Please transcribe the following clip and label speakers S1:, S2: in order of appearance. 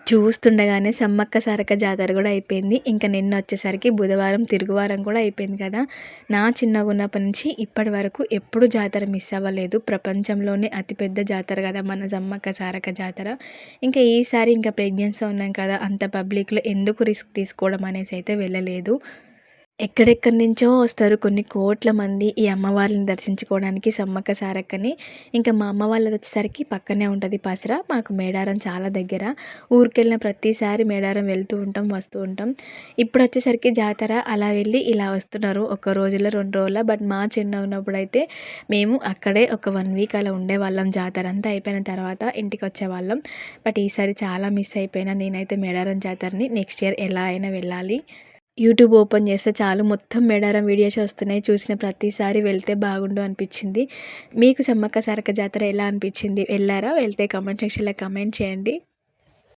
S1: చూస్తుండగానే సమ్మక్క సారక్క జాతర కూడా అయిపోయింది. ఇంకా నిన్న వచ్చేసరికి బుధవారం తిరుగువారం కూడా అయిపోయింది కదా. నా చిన్నగా ఉన్నప్పటి నుంచి ఇప్పటి వరకు ఎప్పుడు జాతర మిస్ అవ్వలేదు. ప్రపంచంలోనే అతిపెద్ద జాతర కదా మన సమ్మక్క సారక్క జాతర. ఇంకా ఈసారి ఇంకా ప్రెగ్నెన్సీ ఉన్నాం కదా, అంత పబ్లిక్లో ఎందుకు రిస్క్ తీసుకోవడం అనేసి అయితే వెళ్ళలేదు. ఎక్కడెక్కడి నుంచో వస్తారు కొన్ని కోట్ల మంది ఈ అమ్మవారిని దర్శించుకోవడానికి, సమ్మక్క సారక్కని. ఇంకా మా అమ్మ వాళ్ళది వచ్చేసరికి పక్కనే ఉంటుంది పసరా. మాకు మేడారం చాలా దగ్గర. ఊరికెళ్ళిన ప్రతిసారి మేడారం వెళ్తూ ఉంటాం, వస్తూ ఉంటాం. ఇప్పుడు వచ్చేసరికి జాతర అలా వెళ్ళి ఇలా వస్తున్నారు, ఒక రోజులో 2 రోజుల. బట్ మా చిన్న ఉన్నప్పుడైతే మేము అక్కడే ఒక 1 వీక్ అలా ఉండేవాళ్ళం. జాతర అంతా అయిపోయిన తర్వాత ఇంటికి వచ్చేవాళ్ళం. బట్ ఈసారి చాలా మిస్ అయిపోయినా నేనైతే మేడారం జాతరని. నెక్స్ట్ ఇయర్ ఎలా అయినా వెళ్ళాలి. యూట్యూబ్ ఓపెన్ చేస్తే చాలు మొత్తం మేడారం వీడియోస్ వస్తున్నాయి. చూసిన ప్రతిసారి వెళ్తే బాగుండు అనిపించింది. మీకు సమ్మక్క సారక్క జాతర ఎలా అనిపించింది? వెళ్ళారా? వెళ్తే కామెంట్ సెక్షన్లో కామెంట్ చేయండి.